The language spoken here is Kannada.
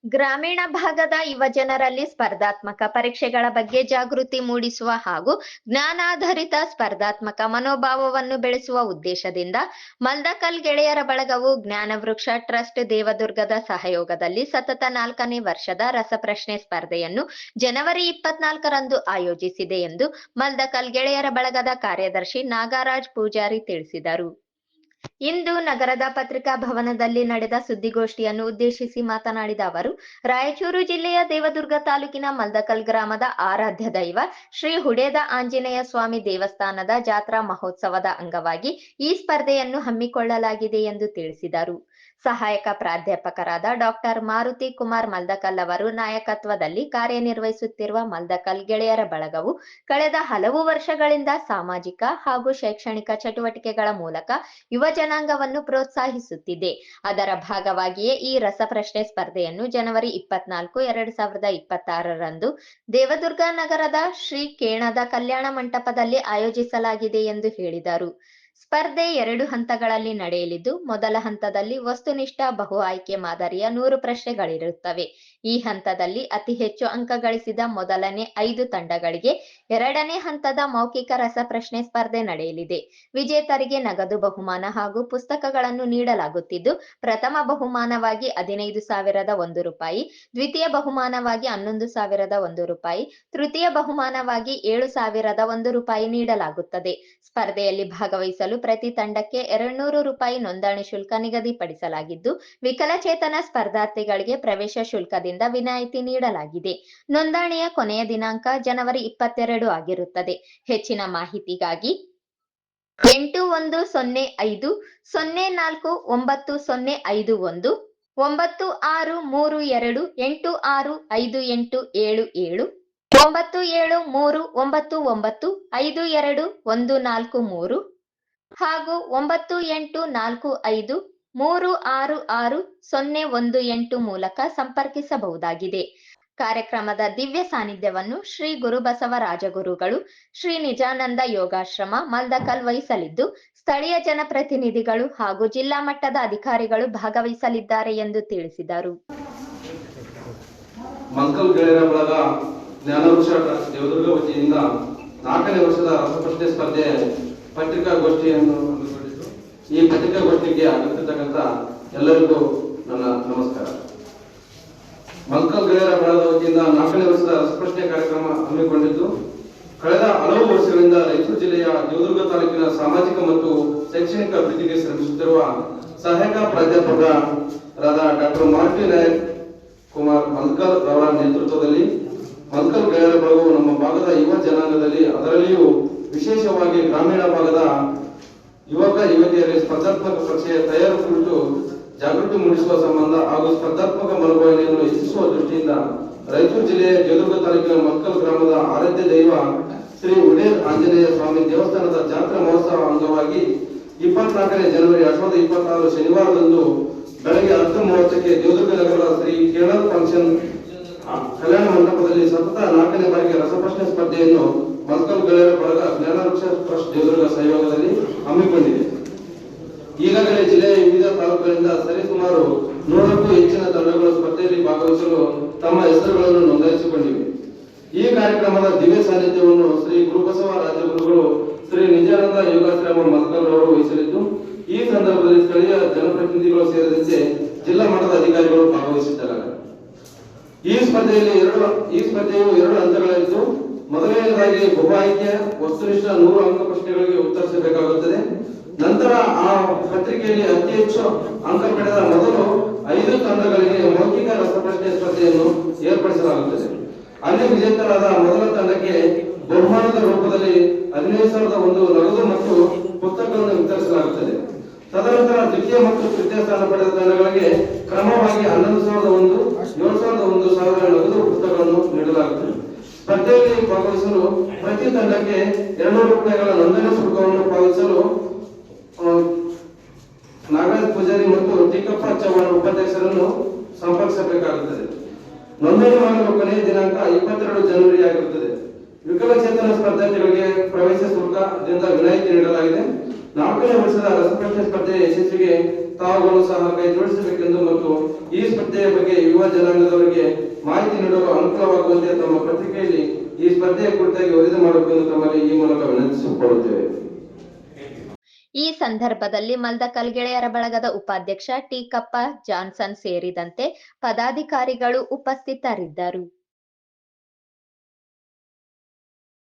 ಗ್ರಾಮೀಣ ಭಾಗದ ಯುವಜನರಲ್ಲಿ ಸ್ಪರ್ಧಾತ್ಮಕ ಪರೀಕ್ಷೆಗಳ ಬಗ್ಗೆ ಜಾಗೃತಿ ಮೂಡಿಸುವ ಹಾಗೂ ಜ್ಞಾನಾಧಾರಿತ ಸ್ಪರ್ಧಾತ್ಮಕ ಮನೋಭಾವವನ್ನು ಬೆಳೆಸುವ ಉದ್ದೇಶದಿಂದ ಮಲ್ದಕಲ್ ಗೆಳೆಯರ ಬಳಗವು ಜ್ಞಾನವೃಕ್ಷ ಟ್ರಸ್ಟ್ ದೇವದುರ್ಗದ ಸಹಯೋಗದಲ್ಲಿ ಸತತ 4ನೇ ವರ್ಷದ ರಸಪ್ರಶ್ನೆ ಸ್ಪರ್ಧೆಯನ್ನು ಜನವರಿ 24ರಂದು ಆಯೋಜಿಸಿದೆ ಎಂದು ಮಲ್ದಕಲ್ ಗೆಳೆಯರ ಬಳಗದ ಕಾರ್ಯದರ್ಶಿ ನಾಗರಾಜ್ ಪೂಜಾರಿ ತಿಳಿಸಿದರು. ಇಂದು ನಗರದ ಪತ್ರಿಕಾ ಭವನದಲ್ಲಿ ನಡೆದ ಸುದ್ದಿಗೋಷ್ಠಿಯನ್ನು ಉದ್ದೇಶಿಸಿ ಮಾತನಾಡಿದ ಅವರು, ರಾಯಚೂರು ಜಿಲ್ಲೆಯ ದೇವದುರ್ಗ ತಾಲೂಕಿನ ಮಲ್ದಕಲ್ ಗ್ರಾಮದ ಆರಾಧ್ಯ ದೈವ ಶ್ರೀ ಹುಡೇದ ಆಂಜನೇಯ ಸ್ವಾಮಿ ದೇವಸ್ಥಾನದ ಜಾತ್ರಾ ಮಹೋತ್ಸವದ ಅಂಗವಾಗಿ ಈ ಸ್ಪರ್ಧೆಯನ್ನು ಹಮ್ಮಿಕೊಳ್ಳಲಾಗಿದೆ ಎಂದು ತಿಳಿಸಿದರು. ಸಹಾಯಕ ಪ್ರಾಧ್ಯಾಪಕರಾದ ಡಾಕ್ಟರ್ ಮಾರುತಿ ಕುಮಾರ್ ಮಲ್ದಕಲ್ ಅವರು ನಾಯಕತ್ವದಲ್ಲಿ ಕಾರ್ಯನಿರ್ವಹಿಸುತ್ತಿರುವ ಮಲ್ದಕಲ್ ಗೆಳೆಯರ ಬಳಗವು ಕಳೆದ ಹಲವು ವರ್ಷಗಳಿಂದ ಸಾಮಾಜಿಕ ಹಾಗೂ ಶೈಕ್ಷಣಿಕ ಚಟುವಟಿಕೆಗಳ ಮೂಲಕ ಯುವ ಜನಾಂಗವನ್ನು ಪ್ರೋತ್ಸಾಹಿಸುತ್ತಿದೆ. ಅದರ ಭಾಗವಾಗಿಯೇ ಈ ರಸಪ್ರಶ್ನೆ ಸ್ಪರ್ಧೆಯನ್ನು ಜನವರಿ 24, 2026ರಂದು ದೇವದುರ್ಗ ನಗರದ ಶ್ರೀ ಕೇಣದ ಕಲ್ಯಾಣ ಮಂಟಪದಲ್ಲಿ ಆಯೋಜಿಸಲಾಗಿದೆ ಎಂದು ಹೇಳಿದರು. ಸ್ಪರ್ಧೆ 2 ಹಂತಗಳಲ್ಲಿ ನಡೆಯಲಿದ್ದು, ಮೊದಲ ಹಂತದಲ್ಲಿ ವಸ್ತುನಿಷ್ಠ ಬಹು ಆಯ್ಕೆ ಮಾದರಿಯ 100 ಪ್ರಶ್ನೆಗಳಿರುತ್ತವೆ. ಈ ಹಂತದಲ್ಲಿ ಅತಿ ಹೆಚ್ಚು ಅಂಕ ಗಳಿಸಿದ ಮೊದಲನೇ 5 ತಂಡಗಳಿಗೆ ಎರಡನೇ ಹಂತದ ಮೌಖಿಕ ರಸಪ್ರಶ್ನೆ ಸ್ಪರ್ಧೆ ನಡೆಯಲಿದೆ. ವಿಜೇತರಿಗೆ ನಗದು ಬಹುಮಾನ ಹಾಗೂ ಪುಸ್ತಕಗಳನ್ನು ನೀಡಲಾಗುತ್ತಿದ್ದು, ಪ್ರಥಮ ಬಹುಮಾನವಾಗಿ 15,001 ರೂಪಾಯಿ, ದ್ವಿತೀಯ ಬಹುಮಾನವಾಗಿ 11,001 ರೂಪಾಯಿ, ತೃತೀಯ ಬಹುಮಾನವಾಗಿ 7,001 ರೂಪಾಯಿ ನೀಡಲಾಗುತ್ತದೆ. ಸ್ಪರ್ಧೆಯಲ್ಲಿ ಭಾಗವಹಿಸಲು ಪ್ರತಿ ತಂಡಕ್ಕೆ 200 ರೂಪಾಯಿ ನೋಂದಣಿ ಶುಲ್ಕ ನಿಗದಿಪಡಿಸಲಾಗಿದ್ದು, ವಿಕಲಚೇತನ ಸ್ಪರ್ಧಾರ್ಥಿಗಳಿಗೆ ಪ್ರವೇಶ ಶುಲ್ಕದಿಂದ ವಿನಾಯಿತಿ ನೀಡಲಾಗಿದೆ. ನೋಂದಣಿಯ ಕೊನೆಯ ದಿನಾಂಕ ಜನವರಿ 22 ಆಗಿರುತ್ತದೆ. ಹೆಚ್ಚಿನ ಮಾಹಿತಿಗಾಗಿ 8105 04 9051 9632 865877 9739952143 ಹಾಗೂ 9845 366 018 ಮೂಲಕ ಸಂಪರ್ಕಿಸಬಹುದಾಗಿದೆ. ಕಾರ್ಯಕ್ರಮದ ದಿವ್ಯ ಸಾನ್ನಿಧ್ಯವನ್ನು ಶ್ರೀ ಗುರುಬಸವ ರಾಜಗುರುಗಳು, ಶ್ರೀ ನಿಜಾನಂದ ಯೋಗಾಶ್ರಮ ಮಲ್ದಕಲ್ ವಹಿಸಲಿದ್ದು, ಸ್ಥಳೀಯ ಜನಪ್ರತಿನಿಧಿಗಳು ಹಾಗೂ ಜಿಲ್ಲಾ ಮಟ್ಟದ ಅಧಿಕಾರಿಗಳು ಭಾಗವಹಿಸಲಿದ್ದಾರೆ ಎಂದು ತಿಳಿಸಿದರು. ಮಲ್ದಕಲ್ ಗೆಳೆಯರ ಬಳಗ ಜ್ಞಾನವೃಕ್ಷ ಟ್ರಸ್ಟ್ ದೇವದುರ್ಗ ವತಿಯಿಂದ 4ನೇ ವರ್ಷದ ರಸಪ್ರಶ್ನೆ ಸ್ಪರ್ಧೆ ಪತ್ರಿಕಾಗೋಷ್ಠಿಯನ್ನು ಹಮ್ಮಿಕೊಂಡಿದ್ದು, ಈ ಪತ್ರಿಕಾಗೋಷ್ಠಿಗೆ ಆಗಮಿಸಿರ್ತಕ್ಕಂಥ ಎಲ್ಲರಿಗೂ ನನ್ನ ನಮಸ್ಕಾರ. ಮಲ್ದಕಲ್ ಗೆಳೆಯರ ಬಳಗದ ವತಿಯಿಂದ 4ನೇ ವರ್ಷದ ರಸಪ್ರಶ್ನೆ ಕಾರ್ಯಕ್ರಮ ಹಮ್ಮಿಕೊಂಡಿದ್ದು, ಕಳೆದ ಹಲವು ವರ್ಷಗಳಿಂದ ರಾಯಚೂರು ಜಿಲ್ಲೆಯ ದೇವದುರ್ಗ ತಾಲೂಕಿನ ಸಾಮಾಜಿಕ ಮತ್ತು ಶೈಕ್ಷಣಿಕ ಅಭಿವೃದ್ಧಿಗೆ ಶ್ರಮಿಸುತ್ತಿರುವ ಸಹಾಯಕ ಪ್ರಾಧ್ಯಾಪಕರಾದ ಡಾಕ್ಟರ್ ಮಾರುತಿ ಕುಮಾರ್ ಮಲ್ದಕಲ್ ಅವರ ನೇತೃತ್ವದಲ್ಲಿ ಮಲ್ದಕಲ್ ಗೆಳೆಯರ ಬಳಗವು ನಮ್ಮ ಭಾಗದ ಯುವ ಜನಾಂಗದಲ್ಲಿ, ಅದರಲ್ಲಿಯೂ ವಿಶೇಷವಾಗಿ ಗ್ರಾಮೀಣ ಭಾಗದ ಯುವಕ ಯುವತಿಯರಿಗೆ ಸ್ಪರ್ಧಾತ್ಮಕ ಪರೀಕ್ಷೆಯ ತಯಾರಿ ಕುರಿತು ಜಾಗೃತಿ ಮೂಡಿಸುವ ಸಂಬಂಧ ಹಾಗೂ ಸ್ಪರ್ಧಾತ್ಮಕ ಮನೋಭಾವನೆಯನ್ನು ಹೆಚ್ಚಿಸುವ ದೃಷ್ಟಿಯಿಂದ ರಾಯಚೂರು ಜಿಲ್ಲೆಯ ದೇವದುರ್ಗ ತಾಲೂಕಿನ ಮಲ್ದಕಲ್ ಗ್ರಾಮದ ಆರಾಧ್ಯ ದೈವ ಶ್ರೀ ಹುಡೇದ ಆಂಜನೇಯ ಸ್ವಾಮಿ ದೇವಸ್ಥಾನದ ಜಾತ್ರಾ ಮಹೋತ್ಸವ ಅಂಗವಾಗಿ 24ನೇ ಜನವರಿ 2026 ಶನಿವಾರದಂದು ಬೆಳಗ್ಗೆ 10:30ಕ್ಕೆ ದೇವದುರ್ಗ ನಗರದ ಶ್ರೀ ಕೇಣದ ಫಂಕ್ಷನ್ ಕಲ್ಯಾಣ ಮಂಟಪದಲ್ಲಿ ಸತತ 4ನೇ ಬಾರಿಗೆ ರಸಪ್ರಶ್ನೆ ಸ್ಪರ್ಧೆಯನ್ನು ಮಲ್ದಕಲ್ ಗೆಳೆಯರ ಬಳಗ ಜ್ಞಾನವೃಕ್ಷ ಟ್ರಸ್ಟ್ ದೇವದುರ್ಗ ಸಹಯೋಗದಲ್ಲಿ ಹಮ್ಮಿಕೊಂಡಿದೆ. ಈಗಾಗಲೇ ಜಿಲ್ಲೆಯ ವಿವಿಧ ತಾಲೂಕುಗಳಿಂದ ಸರಿಸುಮಾರು 100ಕ್ಕೂ ಹೆಚ್ಚಿನ ತಂಡಗಳು ಸ್ಪರ್ಧೆಯಲ್ಲಿ ಭಾಗವಹಿಸಲು ತಮ್ಮ ಹೆಸರುಗಳನ್ನು ನೋಂದಾಯಿಸಿಕೊಂಡಿವೆ. ಈ ಕಾರ್ಯಕ್ರಮದ ದಿವ್ಯ ಸಾನ್ನಿಧ್ಯವನ್ನು ಶ್ರೀ ಗುರುಬಸವ ರಾಜಗುರುಗಳು, ಶ್ರೀ ನಿಜಾನಂದ ಯೋಗಾಶ್ರಮ ಮಲ್ದಕಲ್ ಅವರು ವಹಿಸಲಿದ್ದು, ಈ ಸಂದರ್ಭದಲ್ಲಿ ಸ್ಥಳೀಯ ಜನಪ್ರತಿನಿಧಿಗಳು ಸೇರಿದಂತೆ ಜಿಲ್ಲಾ ಮಟ್ಟದ ಅಧಿಕಾರಿಗಳು ಭಾಗವಹಿಸಿದ್ದಾರೆ. ಈ ಸ್ಪರ್ಧೆಯು 2 ಹಂತಗಳಲ್ಲಿದ್ದು, ಮೊದಲನೆಯದಾಗಿ ಬಹು ಆಯ್ಕೆ ವಸ್ತುನಿಷ್ಠ 100 ಅಂಕ ಪ್ರಶ್ನೆಗಳಿಗೆ ಉತ್ತರಿಸಬೇಕಾಗುತ್ತದೆ. ನಂತರ ಆ ಪತ್ರಿಕೆಯಲ್ಲಿ ಅತಿ ಹೆಚ್ಚು ಅಂಕ ಪಡೆದ ಮೊದಲು 5 ತಂಡಗಳಿಗೆ ಮೌಖಿಕ ರಸಪ್ರಶ್ನೆ ಸ್ಪರ್ಧೆಯನ್ನು ಏರ್ಪಡಿಸಲಾಗುತ್ತದೆ. ಅಲ್ಲಿ ವಿಜೇತರಾದ ಮೊದಲ ತಂಡಕ್ಕೆ ಬಹುಮಾನದ ರೂಪದಲ್ಲಿ 15,001 ನಗದು ಮತ್ತು ಪುಸ್ತಕಗಳನ್ನು ವಿತರಿಸಲಾಗುತ್ತದೆ. ತದನಂತರ ದ್ವಿತೀಯ ಮತ್ತು ತೃತೀಯ ಸ್ಥಾನ ಪಡೆದ ತಂಡಗಳಿಗೆ ಕ್ರಮವಾಗಿ 11,001, 7,001 ಸಾವಿರ ನಗದು ಪುಸ್ತಕಗಳನ್ನು ನೀಡಲಾಗುತ್ತದೆ. ಸ್ಪರ್ಧೆಯಲ್ಲಿ ಭಾಗವಹಿಸಲು ಪ್ರತಿ ತಂಡಕ್ಕೆ 200 ರೂಪಾಯಿಗಳ ನೋಂದಣಿ ಶುಲ್ಕವನ್ನು ಪಾವತಿಸಲು ನಾಗರಾಜ್ ಪೂಜಾರಿ ಮತ್ತು ಟೀಕಪ್ಪ ಚವ್ಹಾಣ್ ಉಪಾಧ್ಯಕ್ಷರನ್ನು ಸಂಪರ್ಕಿಸಬೇಕಾಗುತ್ತದೆ. ನೋಂದಣಿ ಮಾಡಲು ಕೊನೆಯ ದಿನಾಂಕ 22 ಜನವರಿ ಆಗಿರುತ್ತದೆ. ವಿಕಲಚೇತನ ಸ್ಪರ್ಧಾರ್ಥಿಗಳಿಗೆ ಪ್ರವೇಶ ಶುಲ್ಕದಿಂದ ವಿನಾಯಿತಿ ನೀಡಲಾಗಿದೆ. 4ನೇ ವರ್ಷದ ರಸಪ್ರಶ್ನೆ ಸ್ಪರ್ಧೆಯ ಯಶಸ್ವಿಗೆ ತಾವುಗಳು ಸಹ ಕೈ ಜೋಡಿಸಬೇಕೆಂದು ಮತ್ತು ಈ ಸ್ಪರ್ಧೆಯ ಬಗ್ಗೆ ಯುವ ಜನಾಂಗದವರಿಗೆ ಮಾಹಿತಿ ನೀಡಲು ಅನುಕೂಲವಾಗುವಂತೆ ತಮ್ಮ ಪತ್ರಿಕೆಯಲ್ಲಿ ಈ ಸ್ಪರ್ಧೆಯ ಕುರಿತಾಗಿ ವರದಿ ಮಾಡಬೇಕೆಂದು ತಮ್ಮಲ್ಲಿ ಈ ಮೂಲಕ ವಿನಂತಿಸಿಕೊಳ್ಳುತ್ತೇವೆ. ಈ ಸಂದರ್ಭದಲ್ಲಿ ಮಲ್ದಕಲ್ ಗೆಳೆಯರ ಬಳಗದ ಉಪಾಧ್ಯಕ್ಷ ಟಿ ಕಪ್ಪ ಜಾನ್ಸನ್ ಸೇರಿದಂತೆ ಪದಾಧಿಕಾರಿಗಳು ಉಪಸ್ಥಿತರಿದ್ದರು.